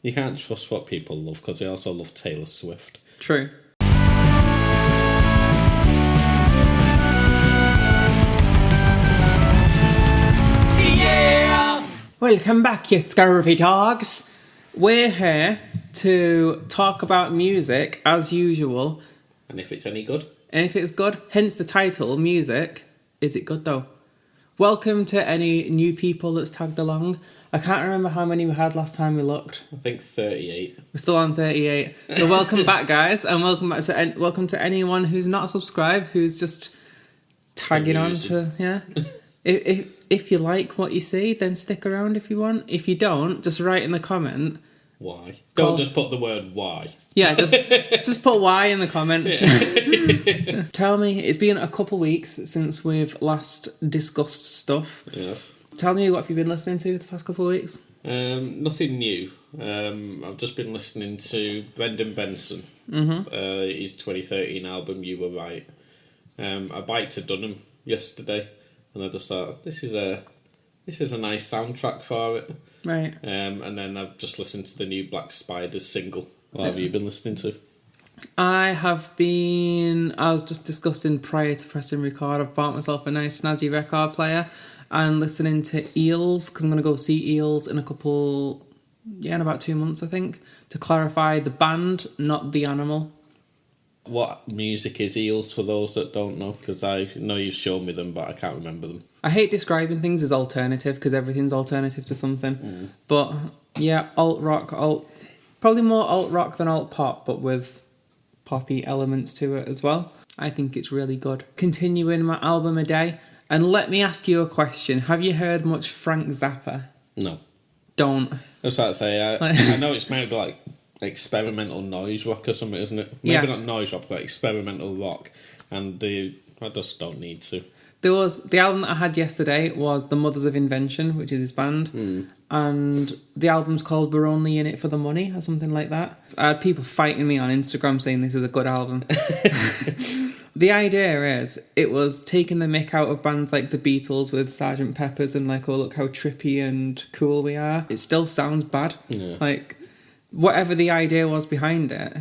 You can't trust what people love because they also love Taylor Swift. True. Yeah! Welcome back, you scurvy dogs. We're here to talk about music as usual. And if it's any good. And if it's good, hence the title, music. Is it good though? Welcome to any new people that's tagged along. I can't remember how many we had last time we looked. I think 38. We're still on 38. So welcome back, guys, and welcome to anyone who's not subscribed, who's just tagging on to, yeah. If you like what you see, then stick around if you want. If you don't, just write in the comment. Why? Don't just put the word why. Yeah, just put why in the comment. Yeah. Tell me, it's been a couple weeks since we've last discussed stuff. Yes. Tell me, what have you been listening to the past couple of weeks? Nothing new. I've just been listening to Brendan Benson. His 2013 album, You Were Right. I biked to Dunham yesterday, and I just thought, this is a nice soundtrack for it. Right. And then I've just listened to the new Black Spiders single. What have you been listening to? I was just discussing prior to pressing record, I've bought myself a nice snazzy record player and listening to Eels, because I'm going to go see Eels in in about 2 months, I think. To clarify, the band, not the animal. What music is Eels, for those that don't know? Because I know you've shown me them, but I can't remember them. I hate describing things as alternative, because everything's alternative to something. But, yeah, alt-rock, probably more alt-rock than alt-pop, but with poppy elements to it as well. I think it's really good. Continuing my album a day. And let me ask you a question. Have you heard much Frank Zappa? No. Don't. That's what I say. I know it's maybe like experimental noise rock or something, isn't it? Maybe not noise rock, but experimental rock. And I just don't need to. The album that I had yesterday was The Mothers of Invention, which is his band. And the album's called We're Only In It For The Money, or something like that. I had people fighting me on Instagram saying this is a good album. The idea is, it was taking the mick out of bands like the Beatles with Sgt. Pepper's and like, oh, look how trippy and cool we are. It still sounds bad. Yeah. Like, whatever the idea was behind it,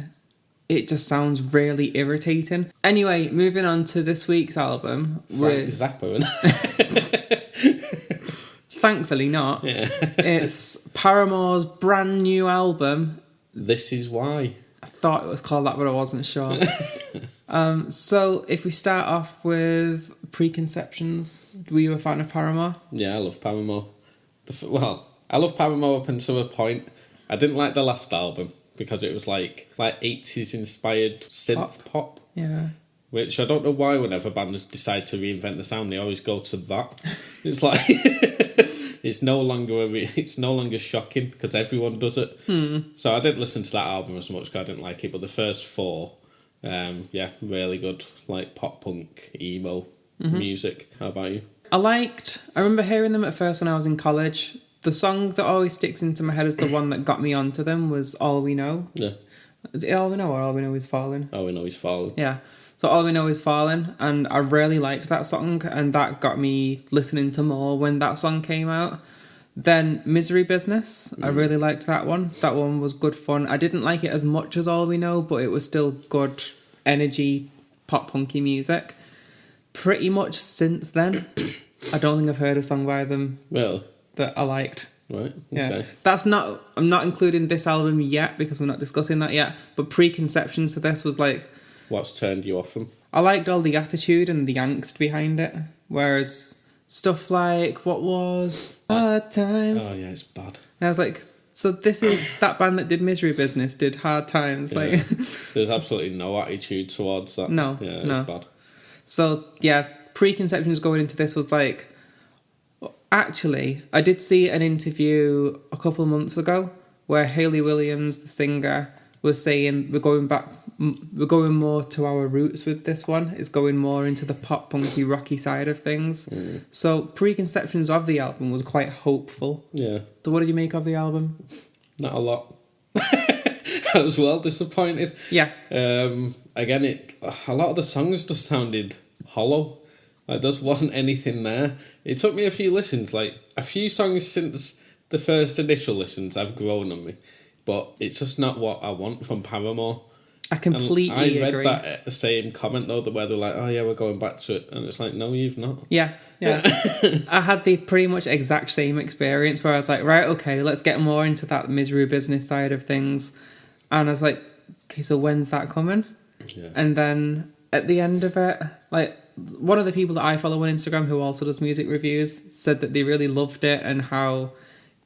it just sounds really irritating. Anyway, moving on to this week's album. Frank Zappa. Thankfully not. Yeah. It's Paramore's brand new album. This Is Why. I thought it was called that, but I wasn't sure. So if we start off with preconceptions, were you a fan of Paramore? Yeah, I love Paramore. I love Paramore up until a point. I didn't like the last album because it was like 80s inspired synth pop. Yeah. Which I don't know why whenever bands decide to reinvent the sound, they always go to that. It's like it's no longer shocking because everyone does it. So I didn't listen to that album as much because I didn't like it, but the first four, really good, like pop punk emo music. How about you? I remember hearing them at first when I was in college. The song that always sticks into my head as the one that got me onto them was All We Know. Yeah. Is it All We Know or All We Know Is Falling? All We Know Is Falling. Yeah. So All We Know Is Falling, and I really liked that song, and that got me listening to more when that song came out. Then Misery Business, I really liked that one. That one was good fun. I didn't like it as much as All We Know, but it was still good energy, pop punky music. Pretty much since then, I don't think I've heard a song by them that I liked. Right, okay. Yeah. I'm not including this album yet because we're not discussing that yet, but preconceptions to this was like... What's turned you off them? I liked all the attitude and the angst behind it, whereas stuff like, what was Hard Times? Oh yeah, it's bad. And I was like, so this is that band that did Misery Business, did Hard Times. Yeah. Like, there's absolutely no attitude towards that. No, yeah, no. It's bad. So yeah, preconceptions going into this was like, actually, I did see an interview a couple of months ago where Hayley Williams, the singer, was saying we're going more to our roots with this one. It's going more into the pop punky rocky side of things. So preconceptions of the album was quite hopeful. Yeah. So what did you make of the album? Not a lot. I was well disappointed. Yeah. Again, a lot of the songs just sounded hollow. Like, there just wasn't anything there. It took me a few listens, like a few songs since the first initial listens have grown on me. but it's just not what I want from Paramore. I completely agree. I read that same comment though, where they're like, "Oh yeah, we're going back to it," and it's like, "No, you've not." Yeah. I had the pretty much exact same experience where I was like, right, okay, let's get more into that misery business side of things, and I was like, okay, so when's that coming? Yeah. And then at the end of it, like, one of the people that I follow on Instagram who also does music reviews said that they really loved it and how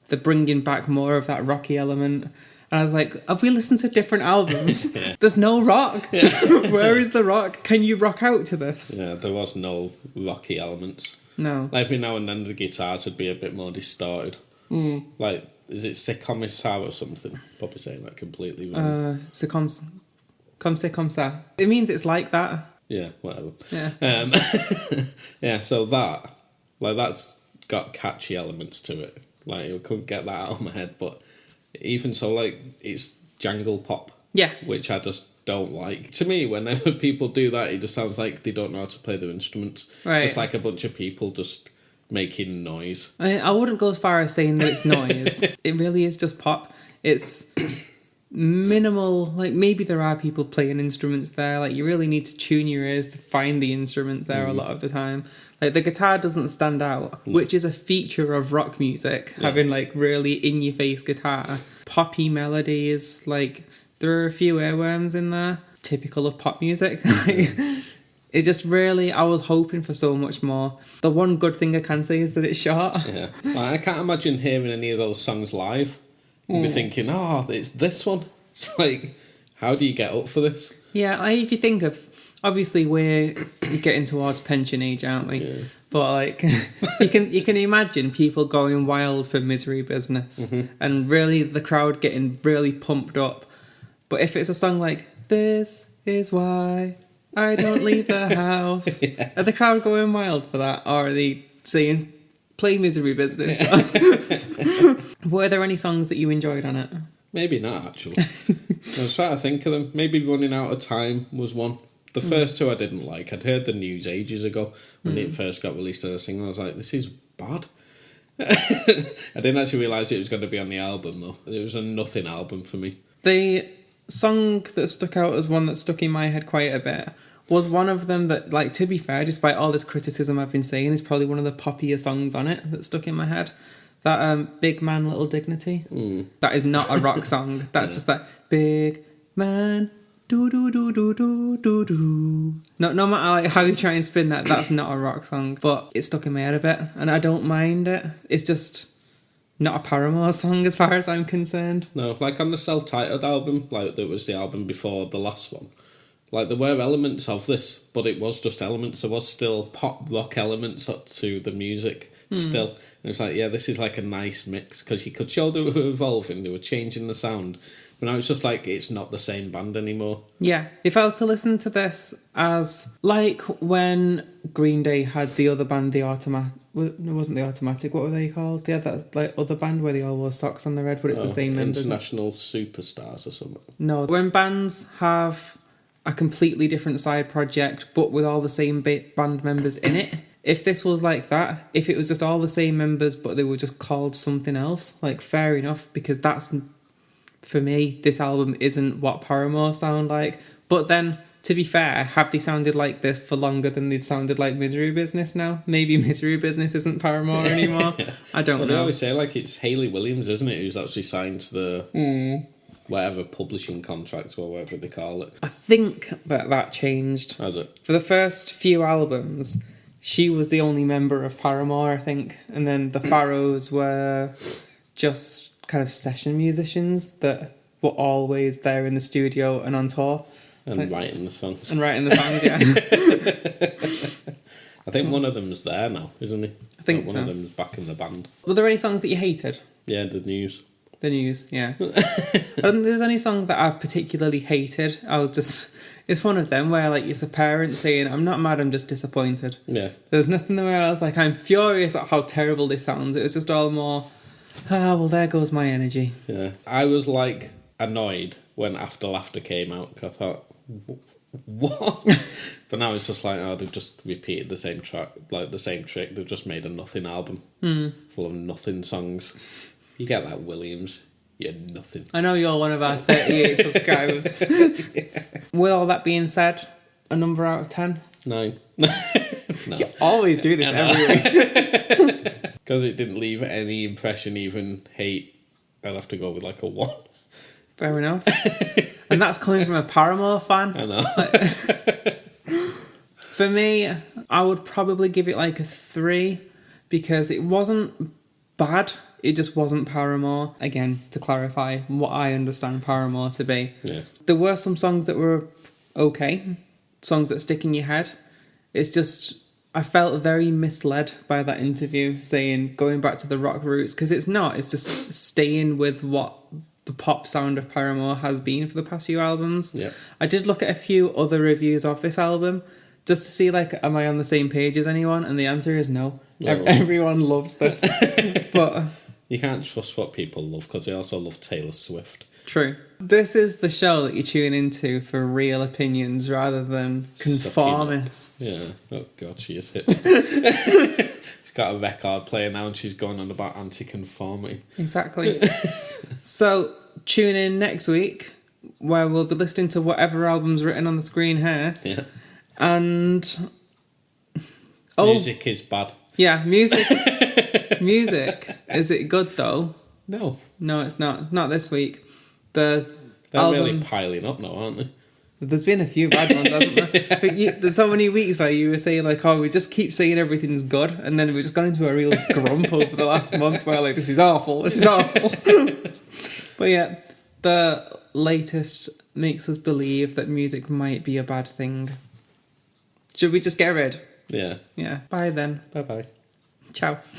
they're bringing back more of that rocky element. And I was like, have we listened to different albums? Yeah. There's no rock. Where is the rock? Can you rock out to this? Yeah, there was no rocky elements. No. Like, every now and then the guitars would be a bit more distorted. Like, is it C'est comme ça or something? Probably saying that completely wrong. C'est comme ça. It means it's like that. Yeah, whatever. Yeah. Yeah, so that's got catchy elements to it. Like, I couldn't get that out of my head, but even so, like, it's jangle pop. Yeah. Which I just don't like. To me, whenever people do that, it just sounds like they don't know how to play their instruments. Right. It's just like a bunch of people just making noise. I mean, I wouldn't go as far as saying that it's noise. It really is just pop. It's minimal. Like, maybe there are people playing instruments there. Like, you really need to tune your ears to find the instruments there a lot of the time. Like, the guitar doesn't stand out, which is a feature of rock music, having, like, really in-your-face guitar. Poppy melodies, like, there are a few airworms in there, typical of pop music. It just really, I was hoping for so much more. The one good thing I can say is that it's short. Yeah. Like, I can't imagine hearing any of those songs live and be thinking, oh, it's this one. It's like, how do you get up for this? Yeah, if you think of, obviously we're getting towards pension age, aren't we? Yeah. But like, you can imagine people going wild for Misery Business and really the crowd getting really pumped up. But if it's a song like, This Is Why I Don't Leave the House, are the crowd going wild for that? Or are they saying, play Misery Business? Were there any songs that you enjoyed on it? Maybe not, actually. I was trying to think of them. Maybe Running Out of Time was one. The first two I didn't like. I'd heard the news ages ago when it first got released as a single. I was like, this is bad. I didn't actually realise it was going to be on the album, though. It was a nothing album for me. The song that stuck out as one that stuck in my head quite a bit was one of them that, like, to be fair, despite all this criticism I've been saying, is probably one of the poppier songs on it that stuck in my head. That Big Man, Little Dignity. That is not a rock song. That's just that Big Man, do do do do do do do. No matter like how you try and spin that, that's not a rock song. But it stuck in my head a bit, and I don't mind it. It's just not a Paramore song as far as I'm concerned. No, like on the self-titled album, like that was the album before the last one. Like, there were elements of this, but it was just elements. There was still pop rock elements up to the music still. And it's like, yeah, this is like a nice mix, because you could show they were evolving, they were changing the sound. But now it's just like, it's not the same band anymore. Yeah. If I was to listen to this as, like, when Green Day had the other band, the Automatic. It wasn't the Automatic, what were they called? They had that, like, other band where they all wore socks on their head, but it's the same members. International Superstars or something. No, when bands have a completely different side project, but with all the same band members in it. If this was like that, if it was just all the same members, but they were just called something else, like, fair enough, because that's, for me, this album isn't what Paramore sound like. But then, to be fair, have they sounded like this for longer than they've sounded like Misery Business now? Maybe Misery Business isn't Paramore anymore. I don't know. They always say, like, it's Hayley Williams, isn't it, who's actually signed to the whatever publishing contract or whatever they call it. I think that changed. Has it? For the first few albums, she was the only member of Paramore, I think. And then the Pharaohs were just kind of session musicians that were always there in the studio and on tour. And writing the songs. Yeah. I think one of them's there now, isn't he? I think one so. of them's back in the band. Were there any songs that you hated? Yeah, the news. The news, yeah. There's any song that I particularly hated. It's one of them where, like, it's a parent saying, I'm not mad, I'm just disappointed. Yeah. There's nothing where I was like, I'm furious at how terrible this sounds. It was just all more, well, there goes my energy. Yeah. I was, like, annoyed when After Laughter came out, 'cause I thought, what? But now it's just like, oh, they've just repeated the same track, like the same trick. They've just made a nothing album full of nothing songs. You get that, Williams. You're nothing. I know you're one of our 38 subscribers. With all that being said, a number out of 10? 9. No. You always do this every week. Because it didn't leave any impression, even hate, I'd have to go with like a 1. Fair enough. And that's coming from a Paramore fan. I know. For me, I would probably give it like a 3 because it wasn't bad. It just wasn't Paramore. Again, to clarify what I understand Paramore to be. Yeah. There were some songs that were okay, songs that stick in your head. It's just, I felt very misled by that interview saying going back to the rock roots, because it's not. It's just staying with what the pop sound of Paramore has been for the past few albums. Yeah. I did look at a few other reviews of this album just to see, like, am I on the same page as anyone? And the answer is no. Everyone loves this. But you can't trust what people love because they also love Taylor Swift. True. This is the show that you tune into for real opinions rather than conformists. Yeah. Oh, God, she is hit. She's got a record player now and she's going on about anti-conformity. Exactly. So, tune in next week where we'll be listening to whatever album's written on the screen here. Yeah. And... Music is bad. Yeah, music. Music. Is it good, though? No. No, it's not. Not this week. The They're album... really piling up now, aren't they? There's been a few bad ones, hasn't there? But there's so many weeks where you were saying, like, oh, we just keep saying everything's good, and then we've just gone into a real grump over the last month where, like, this is awful, this is awful. But yeah, the latest makes us believe that music might be a bad thing. Should we just get rid? Yeah. Yeah. Bye then. Bye-bye. Ciao.